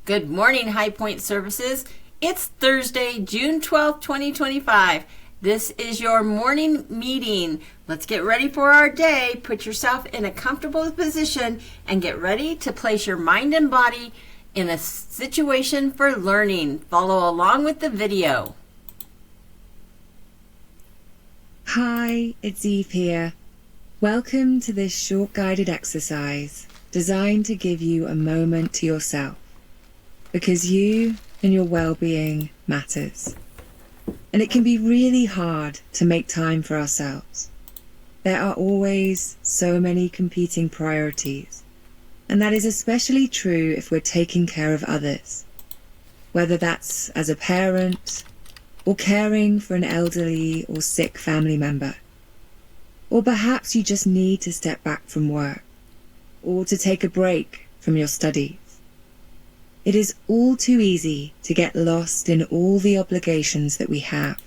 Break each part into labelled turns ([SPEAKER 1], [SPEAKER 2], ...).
[SPEAKER 1] Good morning, HighPointe Services. It's Thursday, June 12th, 2025. This is your morning meeting. Let's get ready for our day. Put yourself in a comfortable position and get ready to place your mind and body in a situation for learning. Follow along with the video.
[SPEAKER 2] Hi, it's Eve here. Welcome to this short guided exercise designed to give you a moment to yourself, because you and your well-being matters. And it can be really hard to make time for ourselves. There are always so many competing priorities, and that is especially true if we're taking care of others, whether that's as a parent, or caring for an elderly or sick family member. Or perhaps you just need to step back from work, or to take a break from your studies. It is all too easy to get lost in all the obligations that we have.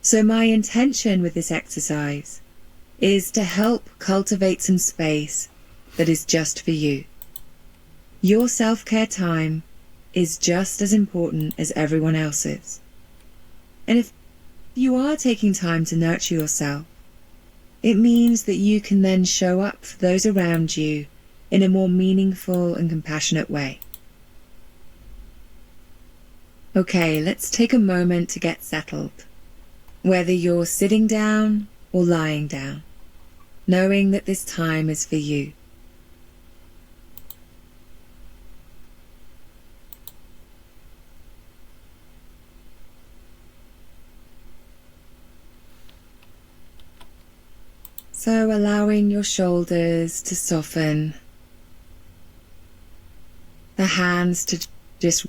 [SPEAKER 2] So my intention with this exercise is to help cultivate some space that is just for you. Your self-care time is just as important as everyone else's. And if you are taking time to nurture yourself, it means that you can then show up for those around you in a more meaningful and compassionate way. Okay, let's take a moment to get settled, whether you're sitting down or lying down, knowing that this time is for you. So allowing your shoulders to soften, the hands to just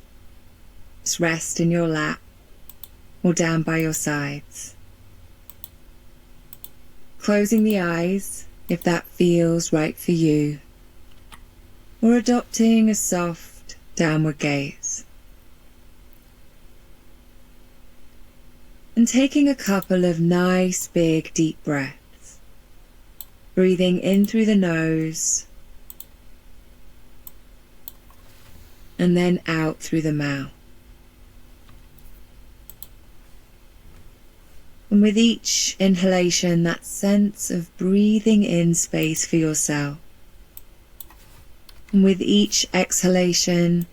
[SPEAKER 2] rest in your lap or down by your sides. Closing the eyes if that feels right for you, or adopting a soft downward gaze. And taking a couple of nice big deep breaths. Breathing in through the nose and then out through the mouth. And with each inhalation, that sense of breathing in space for yourself. And with each exhalation,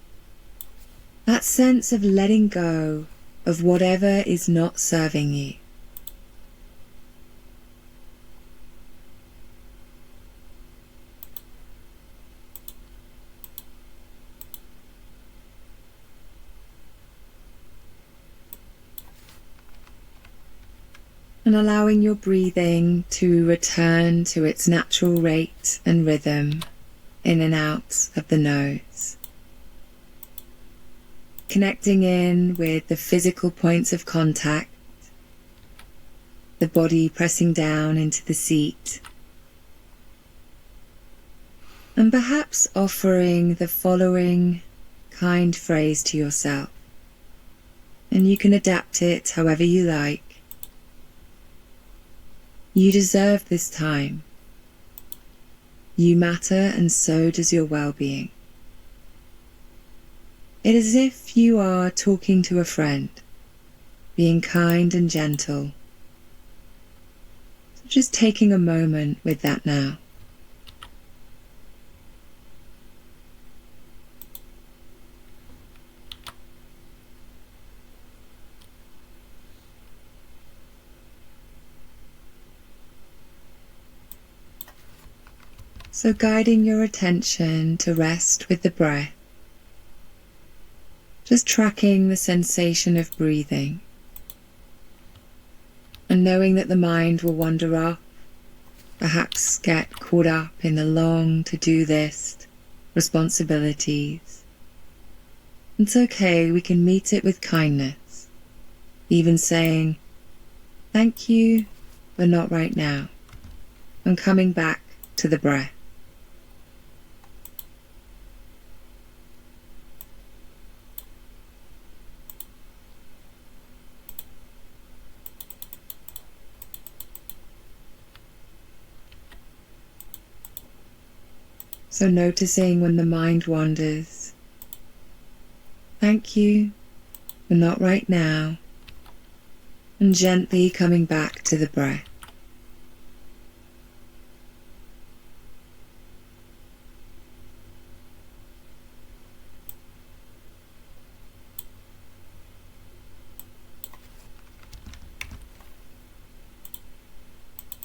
[SPEAKER 2] that sense of letting go of whatever is not serving you. And allowing your breathing to return to its natural rate and rhythm in and out of the nose. Connecting in with the physical points of contact, the body pressing down into the seat, and perhaps offering the following kind phrase to yourself. And you can adapt it however you like. You deserve this time. You matter, and so does your well-being. It is as if you are talking to a friend, being kind and gentle. So just taking a moment with that now. So guiding your attention to rest with the breath, just tracking the sensation of breathing, and knowing that the mind will wander off, perhaps get caught up in the long to-do list, responsibilities. It's okay, we can meet it with kindness, even saying, thank you, but not right now, and coming back to the breath. So noticing when the mind wanders, Thank you, but not right now, and gently coming back to the breath.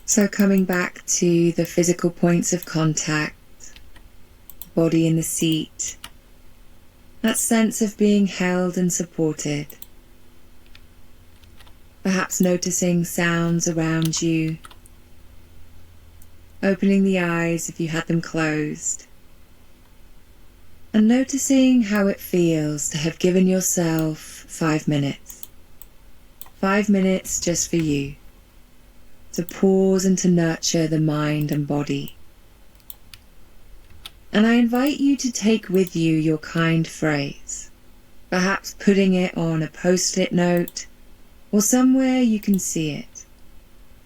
[SPEAKER 2] So coming back to the physical points of contact, the body in the seat, that sense of being held and supported. Perhaps noticing sounds around you, opening the eyes if you had them closed, and noticing how it feels to have given yourself 5 minutes. 5 minutes just for you, to pause and to nurture the mind and body. And I invite you to take with you your kind phrase, perhaps putting it on a post-it note or somewhere you can see it,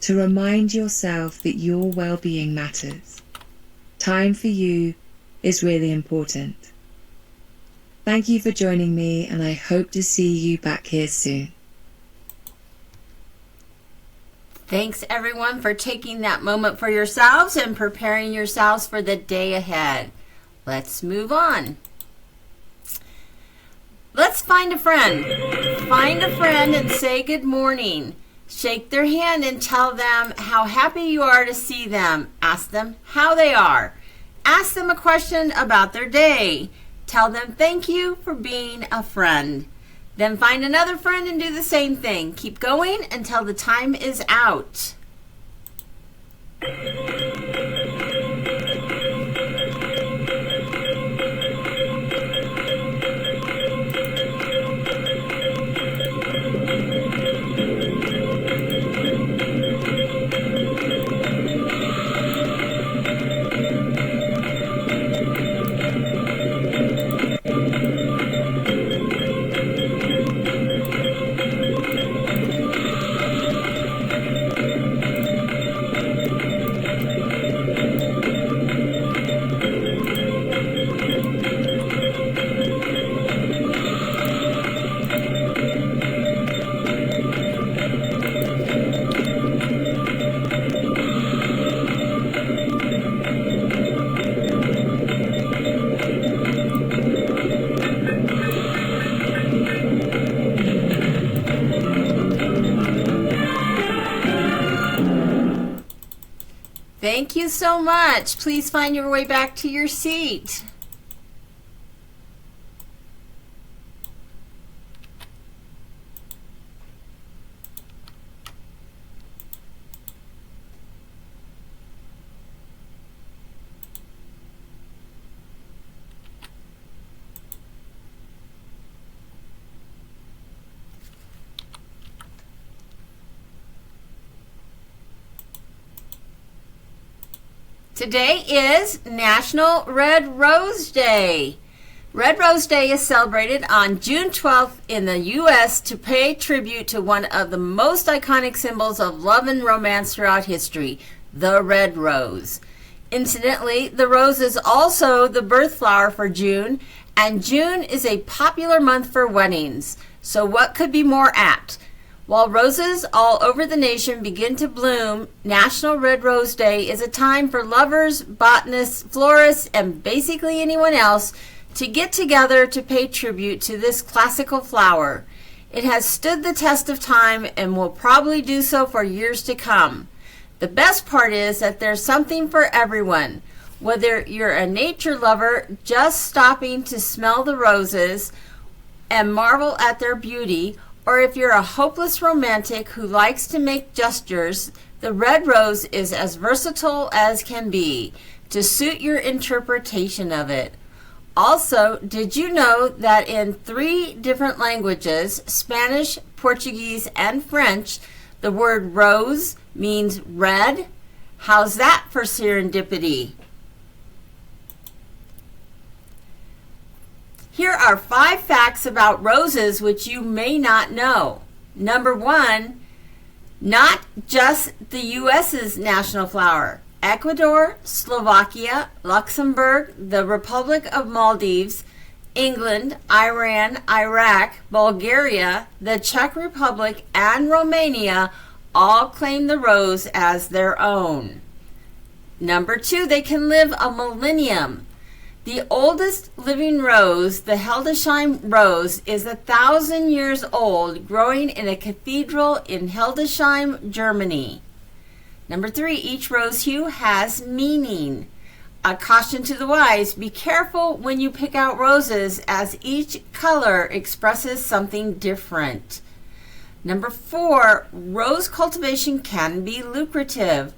[SPEAKER 2] to remind yourself that your well-being matters. Time for you is really important. Thank you for joining me, and I hope to see you back here soon.
[SPEAKER 1] Thanks everyone for taking that moment for yourselves and preparing yourselves for the day ahead. Let's move on. Let's find a friend. Find a friend and say good morning. Shake their hand and tell them how happy you are to see them. Ask them how they are. Ask them a question about their day. Tell them thank you for being a friend. Then find another friend and do the same thing. Keep going until the time is out. Thank you so much. Please find your way back to your seat. Today is National Red Rose Day. Red Rose Day is celebrated on June 12th in the U.S. to pay tribute to one of the most iconic symbols of love and romance throughout history, the red rose. Incidentally, the rose is also the birth flower for June, and June is a popular month for weddings. So what could be more apt? While roses all over the nation begin to bloom, National Red Rose Day is a time for lovers, botanists, florists, and basically anyone else to get together to pay tribute to this classical flower. It has stood the test of time and will probably do so for years to come. The best part is that there's something for everyone. Whether you're a nature lover just stopping to smell the roses and marvel at their beauty, or if you're a hopeless romantic who likes to make gestures, the red rose is as versatile as can be to suit your interpretation of it. Also, did you know that in 3 different languages, Spanish, Portuguese, and French, the word rose means red? How's that for serendipity? Here are 5 facts about roses which you may not know. Number 1, not just the U.S.'s national flower. Ecuador, Slovakia, Luxembourg, the Republic of Maldives, England, Iran, Iraq, Bulgaria, the Czech Republic, and Romania all claim the rose as their own. Number 2, they can live a millennium. The oldest living rose, the Hildesheim rose, is 1,000 years old, growing in a cathedral in Hildesheim, Germany. Number 3, each rose hue has meaning. A caution to the wise, be careful when you pick out roses, as each color expresses something different. Number 4, rose cultivation can be lucrative.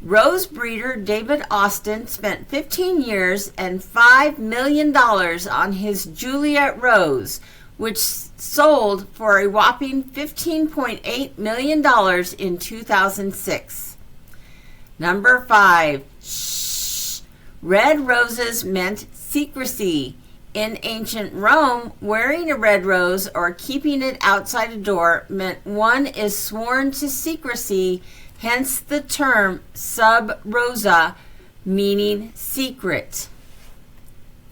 [SPEAKER 1] Rose breeder David Austin spent 15 years and $5 million on his Juliet rose, which sold for a whopping $15.8 million in 2006. Number 5, red roses meant secrecy. In ancient Rome, wearing a red rose or keeping it outside a door meant one is sworn to secrecy, hence the term sub rosa, meaning secret.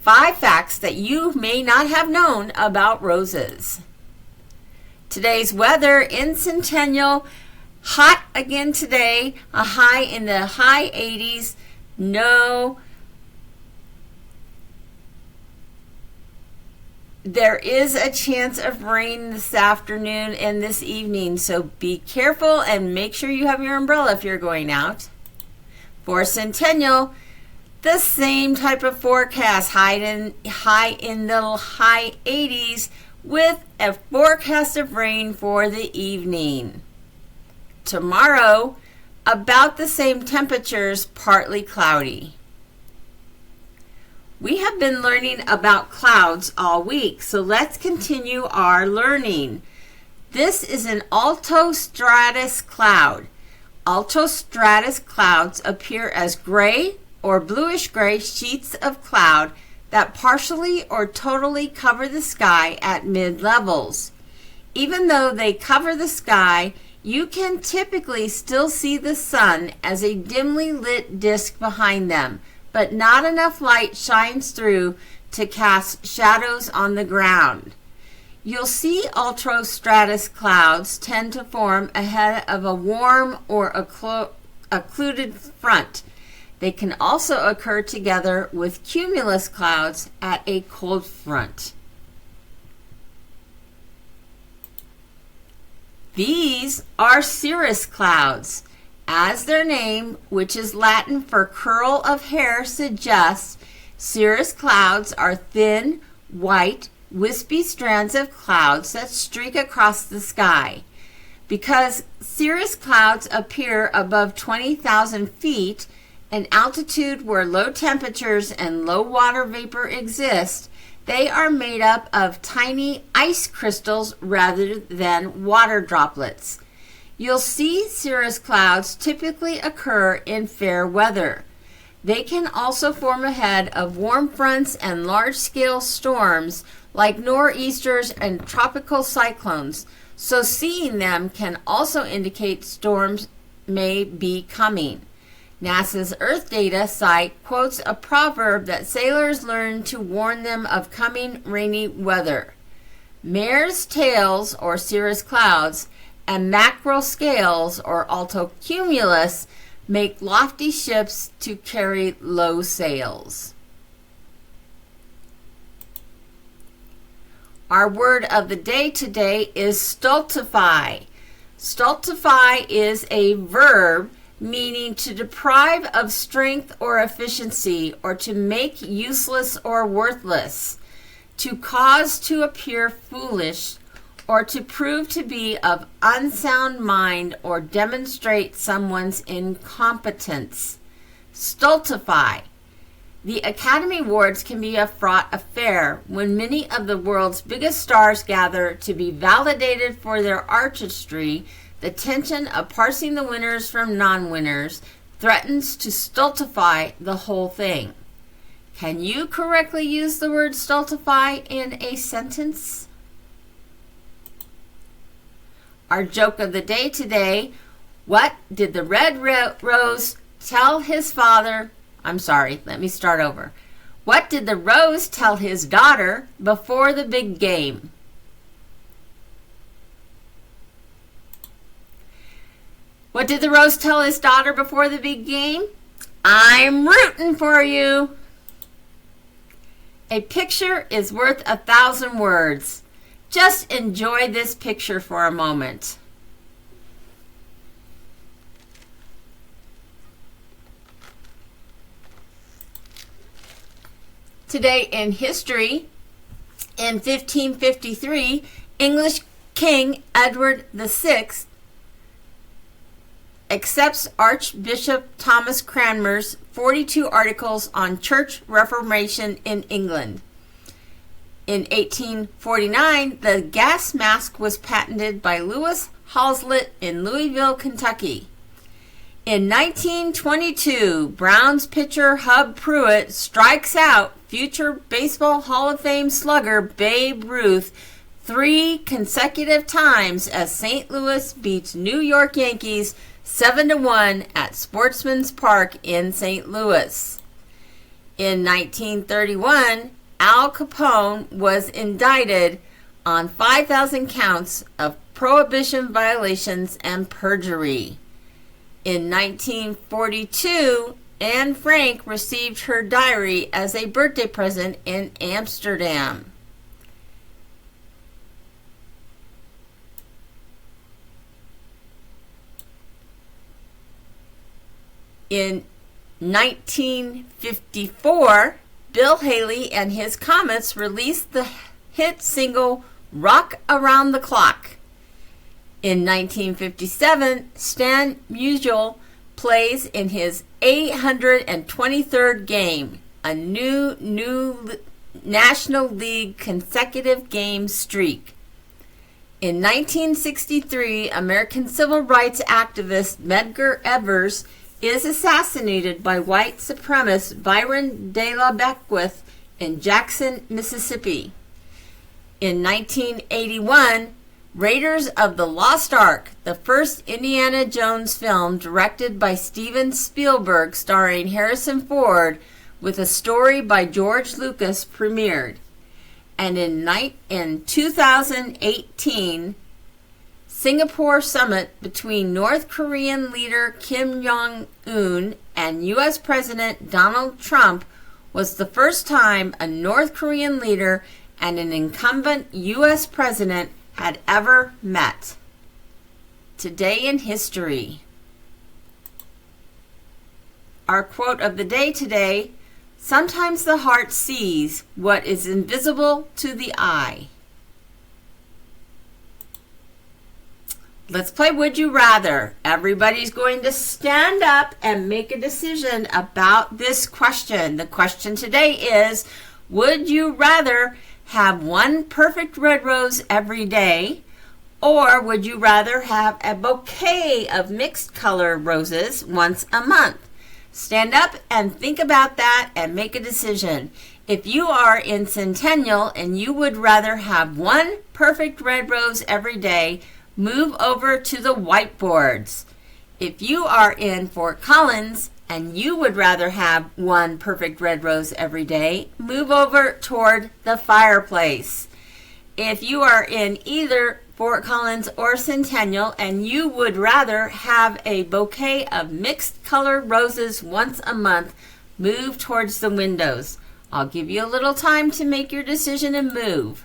[SPEAKER 1] 5 facts that you may not have known about roses. Today's weather in Centennial, hot again today, a high in the high 80s, There is a chance of rain this afternoon and this evening, so be careful and make sure you have your umbrella if you're going out. For Centennial, the same type of forecast, high in the high 80s with a forecast of rain for the evening. Tomorrow, about the same temperatures, partly cloudy. We have been learning about clouds all week, so let's continue our learning. This is an altostratus cloud. Altostratus clouds appear as gray or bluish-gray sheets of cloud that partially or totally cover the sky at mid-levels. Even though they cover the sky, you can typically still see the sun as a dimly lit disk behind them, but not enough light shines through to cast shadows on the ground. You'll see altostratus clouds tend to form ahead of a warm or occluded front. They can also occur together with cumulus clouds at a cold front. These are cirrus clouds. As their name, which is Latin for curl of hair, suggests, cirrus clouds are thin, white, wispy strands of clouds that streak across the sky. Because cirrus clouds appear above 20,000 feet, an altitude where low temperatures and low water vapor exist, they are made up of tiny ice crystals rather than water droplets. You'll see cirrus clouds typically occur in fair weather. They can also form ahead of warm fronts and large-scale storms like nor'easters and tropical cyclones, so seeing them can also indicate storms may be coming. NASA's Earth Data site quotes a proverb that sailors learn to warn them of coming rainy weather. Mare's tails, or cirrus clouds, and mackerel scales, or altocumulus, make lofty ships to carry low sails. Our word of the day today is stultify. Stultify is a verb meaning to deprive of strength or efficiency, or to make useless or worthless, to cause to appear foolish, or to prove to be of unsound mind or demonstrate someone's incompetence. Stultify. The Academy Awards can be a fraught affair when many of the world's biggest stars gather to be validated for their artistry. The tension of parsing the winners from non-winners threatens to stultify the whole thing. Can you correctly use the word stultify in a sentence? Our joke of the day today: what did the red rose tell his father? I'm sorry, let me start over. What did the rose tell his daughter before the big game? What did the rose tell his daughter before the big game? I'm rooting for you. A picture is worth 1,000 words. Just enjoy this picture for a moment. Today in history, in 1553, English King Edward VI accepts Archbishop Thomas Cranmer's 42 articles on church reformation in England. In 1849, the gas mask was patented by Lewis Halslet in Louisville, Kentucky. In 1922, Browns pitcher Hub Pruitt strikes out future Baseball Hall of Fame slugger Babe Ruth 3 consecutive times as St. Louis beats New York Yankees 7-1 at Sportsman's Park in St. Louis. In 1931, Al Capone was indicted on 5,000 counts of prohibition violations and perjury. In 1942, Anne Frank received her diary as a birthday present in Amsterdam. In 1954, Bill Haley and his Comets released the hit single Rock Around the Clock. In 1957, Stan Musial plays in his 823rd game, a new National League consecutive game streak. In 1963, American civil rights activist Medgar Evers is assassinated by white supremacist Byron De La Beckwith in Jackson, Mississippi. In 1981, Raiders of the Lost Ark, the first Indiana Jones film directed by Steven Spielberg starring Harrison Ford with a story by George Lucas, premiered. And in 2018, Singapore summit between North Korean leader Kim Jong-un and U.S. President Donald Trump was the first time a North Korean leader and an incumbent U.S. president had ever met. Today in history. Our quote of the day today: sometimes the heart sees what is invisible to the eye. Let's play Would You Rather. Everybody's going to stand up and make a decision about this question. The question today is, would you rather have one perfect red rose every day, or would you rather have a bouquet of mixed color roses once a month? Stand up and think about that and make a decision. If you are in Centennial and you would rather have one perfect red rose every day, move over to the whiteboards. If you are in Fort Collins and you would rather have one perfect red rose every day, move over toward the fireplace. If you are in either Fort Collins or Centennial and you would rather have a bouquet of mixed color roses once a month, move towards the windows. I'll give you a little time to make your decision and move.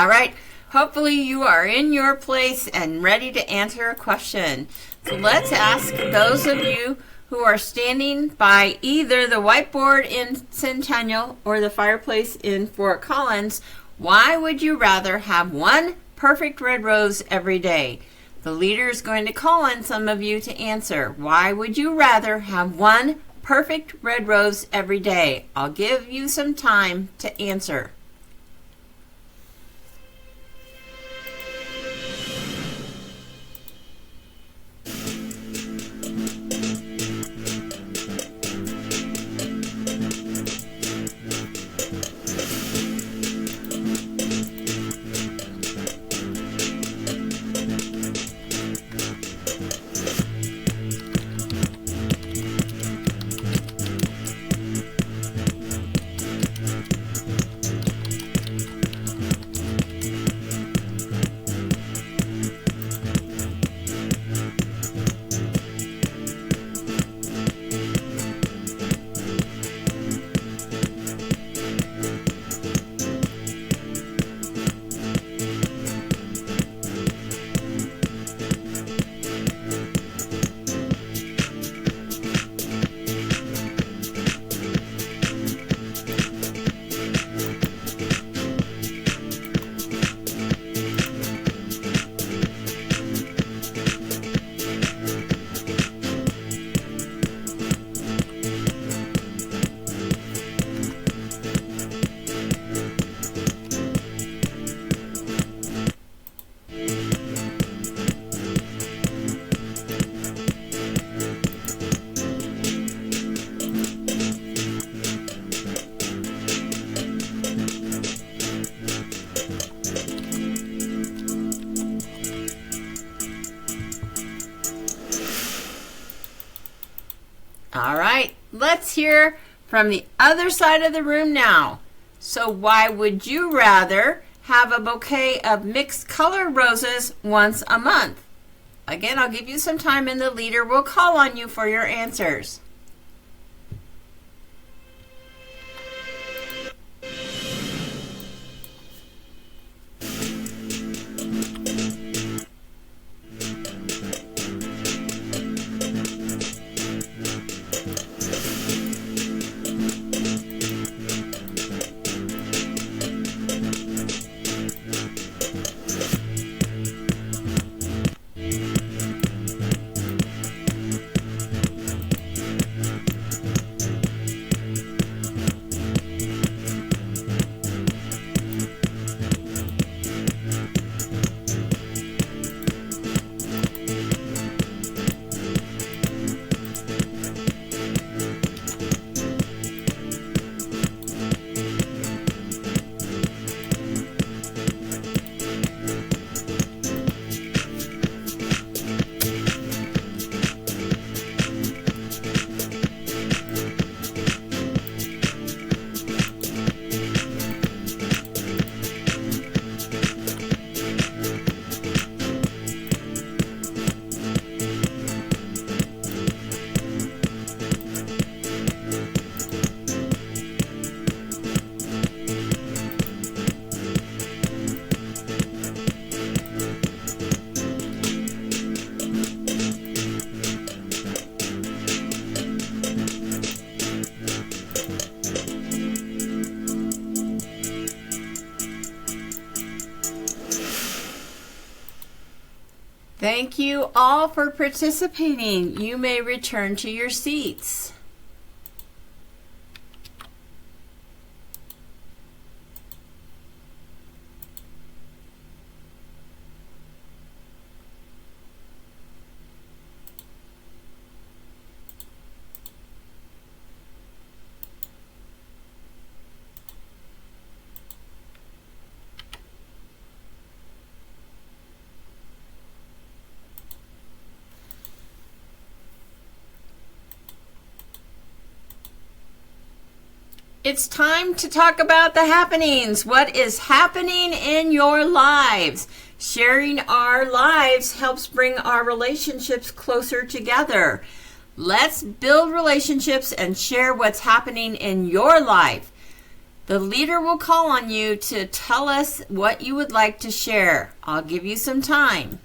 [SPEAKER 1] All right. Hopefully you are in your place and ready to answer a question. So let's ask those of you who are standing by either the whiteboard in Centennial or the fireplace in Fort Collins, why would you rather have one perfect red rose every day? The leader is going to call on some of you to answer. Why would you rather have one perfect red rose every day? I'll give you some time to answer. All right, let's hear from the other side of the room now. So why would you rather have a bouquet of mixed color roses once a month? Again, I'll give you some time and the leader will call on you for your answers. Thank you all for participating. You may return to your seats. It's time to talk about the happenings. What is happening in your lives? Sharing our lives helps bring our relationships closer together. Let's build relationships and share what's happening in your life. The leader will call on you to tell us what you would like to share. I'll give you some time.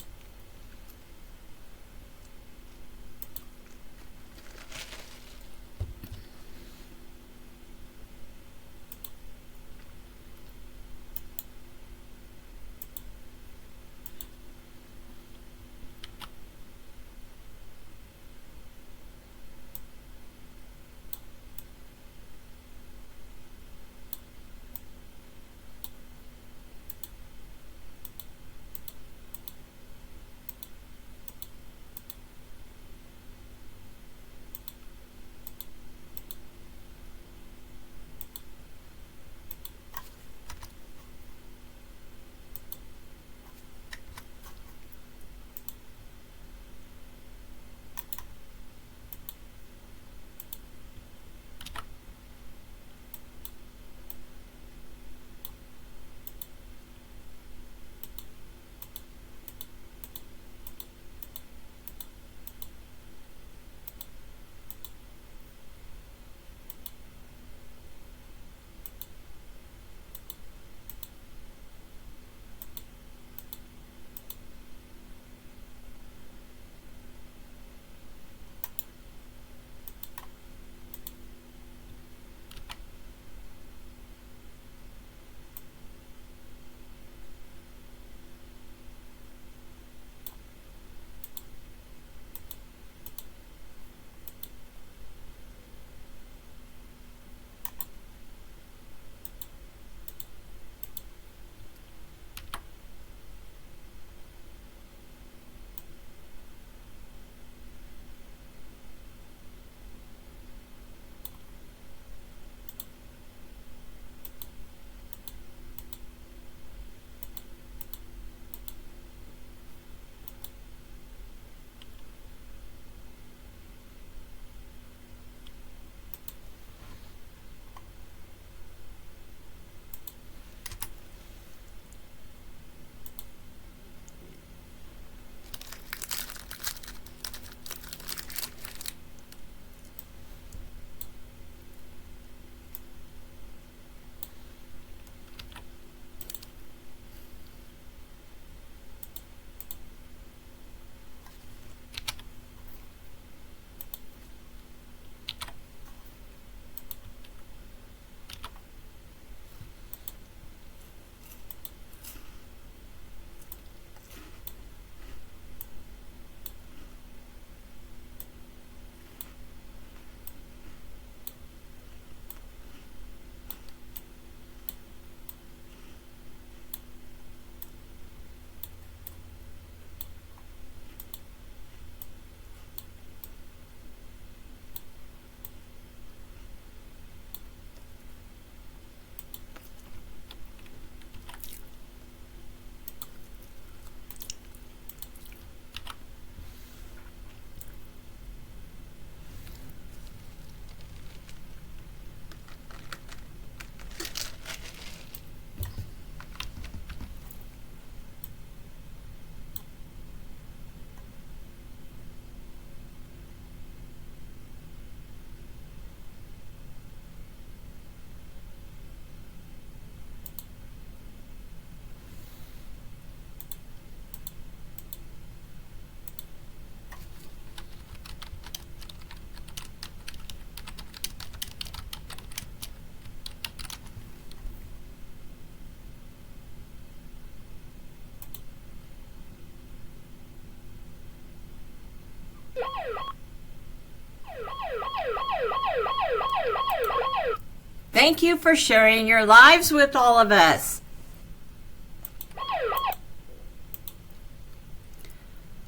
[SPEAKER 1] Thank you for sharing your lives with all of us.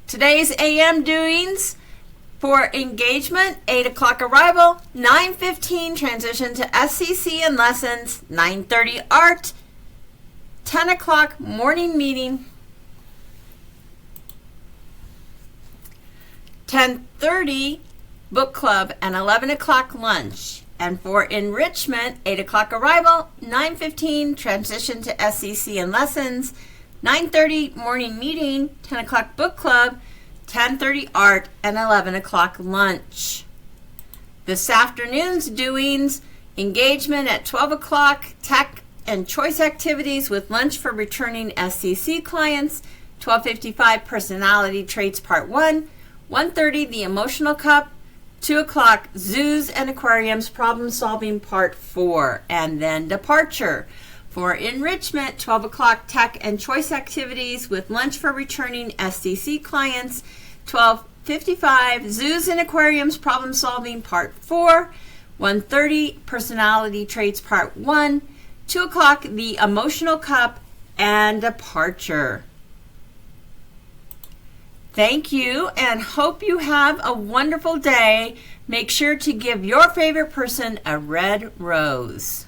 [SPEAKER 1] Today's AM doings for engagement, 8 o'clock arrival, 9:15 transition to SCC and lessons, 9:30 art, 10 o'clock morning meeting, 10:30 book club, and 11 o'clock lunch. And for enrichment, 8 o'clock arrival, 9:15 transition to SCC and lessons, 9:30 morning meeting, 10 o'clock book club, 10:30 art, and 11 o'clock lunch. This afternoon's doings Engagement at 12 o'clock, tech and choice activities with lunch for returning SCC clients. 12:55, personality traits part 1. 1:30, the emotional cup. 2 o'clock, zoos and aquariums problem solving part 4. And then departure. For enrichment, 12 o'clock, tech and choice activities with lunch for returning SCC clients. 12:55, zoos and aquariums problem solving part 4. 1:30, personality traits part 1. 2 o'clock, the emotional cup and departure. Thank you and hope you have a wonderful day. Make sure to give your favorite person a red rose.